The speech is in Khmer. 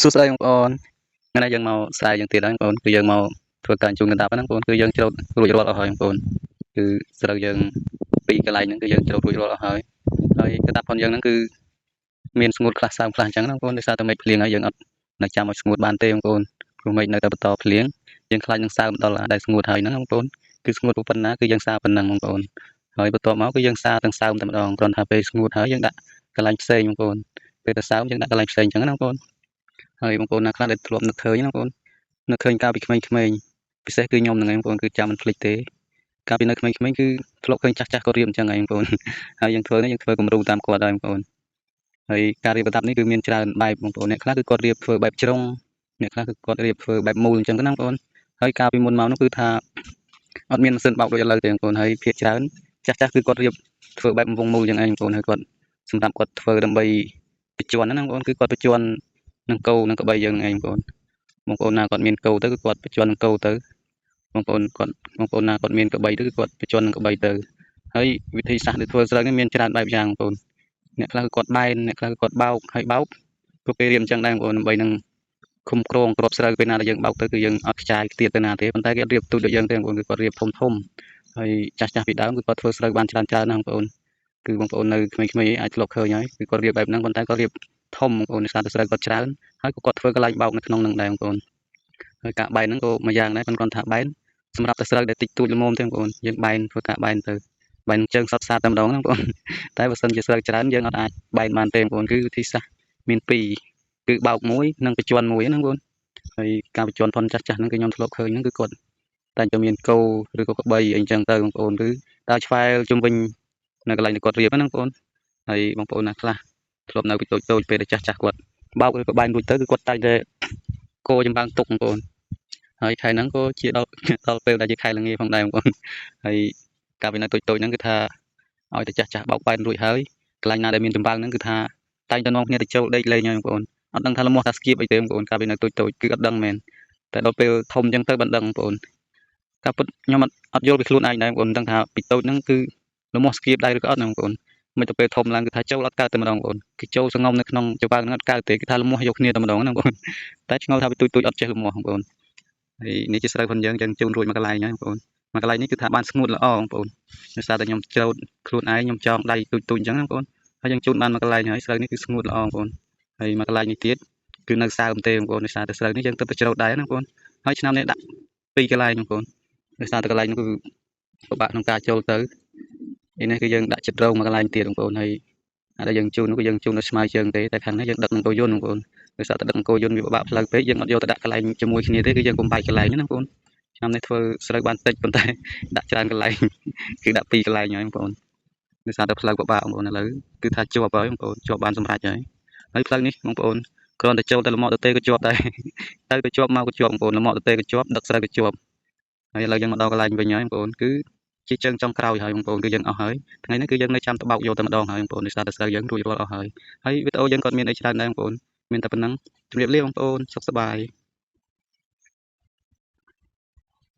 សួស្តីបងប្អូនថ្ងៃនេះយើងមកស្រាយយើងទៀតហើយបងប្អូនគឺយើងមកធ្វើការជូនកណ្ដាប់ហ្នឹងបងប្អូនគឺយើងច្រូតរួចរាល់អស់ហើយបងប្អូនគឺស្រូវយើងពីកន្លែងហ្នឹងគឺយើងច្រូតរួចរាល់អស់ហើយហើយកណ្ដាប់ផងយើងហ្នឹងគឺមានស្ងួតខ្លះសើមខ្លះអញ្ចឹងណាបងប្អូនដោយសារតែមេឃភ្លៀងហើយយើងអត់នៅចាំឲ្យស្ងួតបានទេបងប្អូនព្រោះមេឃនៅតែបន្តភ្លៀងយើងខ្លាចនឹងសើមដល់ដែលស្ងួតហើយហ្នឹងបងប្អូនគឺស្ងួតប៉ុណ្ណាគឺយើងសាប៉ុណ្ណឹងបងប្អូនហើយបន្ទាប់មកគឺយើងសាទាំងសើមតែម្ដងគ្រាន់តែពេលស្ងួតហើយយើងដាក់កន្លែងផ្សេងបងប្អូនពេលតែសើមយើងដាក់កន្លែងផ្សេងអញ្ចឹងណាបងប្អូនហើយបងប្អូនណាខ្លះដែលធ្លាប់នឹកឃើញណាបងប្អូននឹកឃើញកាលពីក្មេងៗពិសេសគឺខ្ញុំហ្នឹងឯងបងប្អូនគឺចាំមិនភ្លេចទេកាលពីនៅក្មេងៗគឺធ្លាប់ឃើញចាស់ៗគាត់រៀបអញ្ចឹងឯងបងប្អូនហើយយើងធ្វើនេះយើងធ្វើគំរូតាមគាត់ហើយបងប្អូនហើយការរៀបប្រដាប់នេះគឺមានច្រើនបែបបងប្អូនអ្នកខ្លះគឺគាត់រៀបធ្វើបែបជ្រុងអ្នកខ្លះគឺគាត់រៀបធ្វើបែបមូលអញ្ចឹងទៅណាបងប្អូនហើយកាលពីមុនមកនោះគឺថាអត់មានម៉ាស៊ីនបោកដូចឥឡូវទេបងប្អូនហើយភាគច្រើនចាស់ៗគឺគាត់រៀបធ្វើបែបវងមូលអញ្ចឹងឯងបងប្អូនហើយគាត់សម្រាប់គាត់ធ្វើដើម្បីបញ្ជាន់ហ្នឹងណាបងប្អូនគឺគាត់បញ្ជាន់នឹងគោនឹងក្បីយើងឯងបងប្អូនណាគាត់មានគោទៅគឺគាត់បញ្ជាន់នឹងគោទៅបងប្អូនណាគាត់មានក្បីទៅគឺគាត់បញ្ជាន់នឹងក្បីទៅហើយវិធីសាស្ត្រធ្វើស្រូវនេះមានច្រើនបែបយ៉ាងបងប្អូនអ្នកខ្លះគឺគាត់បែនអ្នកខ្លះគឺគាត់បោកហើយបោកក៏ពេលរៀបអញ្ចឹងដែរបងប្អូនដើម្បីនឹងឃុំក្រងគ្រាប់ស្រូវពេលណាដែលយើងបោកទៅគឺយើងអត់ខ្ចាយខ្ទៀតទៅណាទេប៉ុន្តែគេរៀបទូចដូចយើងទេបងប្អូនគឺគាត់រៀបធំហើយចាស់ពីដើមគឺគាត់ធ្វើស្រូវបានច្រើនណាបងប្អូនគឺបងប្អូននៅក្មេងៗអាចធ្លាប់ឃើញហើយគឺគាត់រៀបបែបហ្នឹងប៉ុន្តែគាត់រៀបធំបងប្អូនដោយសារតែស្រូវគាត់ច្រើនហើយក៏គាត់ធ្វើកន្លែងបោកនៅក្នុងហ្នឹងដែរបងប្អូនហើយការបែនហ្នឹងក៏មួយយ៉ាងដែរប៉ុន្តែគាត់ថាបែនសម្រាប់តែស្រូវដែលតិចតួចល្មមទេបងប្អូនយើងបែនធ្វើការបែនទៅបែនជើងសតសាតែម្ដងណាបងប្អូនតែបើសិនជាស្រូវច្រើនយើងអត់អាចបែនបានទេបងប្អូនគឺវិធីសាស្ត្រមាន2គឺបោកមួយនិងបញ្ជាន់មួយណាបងប្អូនហើយការបញ្ជាន់ផុនចាស់ហ្នឹងគឺខ្ញុំធ្លាប់ឃើញហ្នឹងគឺគាត់តែจะមានគោឬក៏ក្បីអីចឹងទៅបងប្អូនគឺដើរឆ្វែលជុំវិញនៅកន្លែងដែលគាត់រៀបហ្នឹងបងប្អូនហើយបងប្អូនណាខ្លះធ្លាប់នៅពីតូចពេលដែលចាស់គាត់បោកឬក៏បែនរួចទៅគឺគាត់តែតែគោចម្បាំងទុកបងប្អូនហើយខែហ្នឹងក៏ជាដល់ពេលដែលជាខែល្ងាផងដែរបងប្អូនហើយកាលពីនៅតូចហ្នឹងគឺថាឲ្យតែចាស់បោកបែនរួចហើយកន្លែងណាដែលមានចម្បាំងហ្នឹងគឺថាតែងតែនាំគ្នាទៅចូលដេកលេងហើយបងប្អូនអត់ដឹងថាលំមាស់ថាស្គៀបអីទេបងប្អូនកាលពីនៅតូចគឺអត់ដឹងមែនតែដល់ពេលធំអញ្ចឹងទៅបានដឹងបងប្អូនការពិតខ្ញុំអត់យល់ពីខ្លួនឯងដែរបងប្អូនដឹងថាពីតូចហ្នឹងគឺលំមាស់ស្គៀបដែរឬក៏អត់ណាបងប្អូនមិនទៅពេលធំឡើងគឺថាចូលអត់កើតតែម្ដងបងប្អូនគឺចូលសងំនៅក្នុងចម្បាំងហ្នឹងអត់កើតទេគឺថាលំមាស់យកគ្នាតែម្ដងណាបងប្អូនតែឆ្ងល់ថាពីតូចអត់ចេះលំមាស់បងប្អូនហើយនេះជាស្រូវផងយើងជូនរួចមកកន្លែងហើយបងប្អូនមកកន្លែងនេះគឺថាបានស្ងួតល្អបងប្អូនដោយសារតែខ្ញុំច្រូតខ្លួនឯងខ្ញុំចងដៃទូចអញ្ចឹងណាបងប្អូនហើយយើងជូនបានមកកន្លែងហើយស្រូវនេះគឺស្ងួតល្អបងប្អូនហើយមកកន្លែងនេះទៀតគឺនៅសើមទេបងប្អូនដោយសារតែស្រូវនេះយើងទៅច្រូតដែរណាបងប្អូនហើយឆ្នាំនេះដាក់2កន្លែងបងប្អូនដោយសារតែកន្លែងនោះគឺពិបាកក្នុងការចូលទៅនេះគឺយើងដាក់ចិត្តរងមកកន្លែងទៀតបងប្អូនហើយដែលយើងជូននោះគឺយើងជូននៅស្មៅជើងទេតែខាងនេះយើងដឹកនឹងគោយន្តបងប្អូនដោយសារតែដឹកនឹងគោយន្តវាពិបាកផ្លូវពេកយើងអត់យកទៅដាក់កន្លែងជាមួយគ្នាទេគឺយើងកុំបែកកន្លែងណាបងប្អូនឆ្នាំនេះធ្វើស្រូវបានតិចប៉ុន្តែដាក់ច្រើនកន្លែងគឺដាក់2កន្លែងហើយបងប្អូនដោយសារតែផ្លូវពិបាកបងប្អូនឥឡូវគឺថាជាប់ហើយបងប្អូនជាប់បានសម្រេចហើយផ្លូវនេះបងប្អូនគ្រាន់តែចូលទៅលំអទៅទេក៏ជាប់ដែរទៅជាប់មកក៏ជាប់បងប្អូនលំអទៅទេក៏ជាប់ដឹកស្រូវក៏ជាប់ហើយឥឡូវយើងមកដល់កន្លែងវិញហើយបងប្អូនគឺជាជើងចុងក្រោយហើយបងប្អូនគឺយើងអស់ហើយថ្ងៃនេះគឺយើងនៅចាំទៅបោកយកតែម្ដងហើយបងប្អូនដោយសារតែស្រូវយើងរួចរាល់អស់ហើយវីដេអូយើងក៏មានអីច្រើនដែរបងប្អូនមានតែប៉ុណ្ណឹងជម្រាបលាបងប្អូនសុខសប្បាយ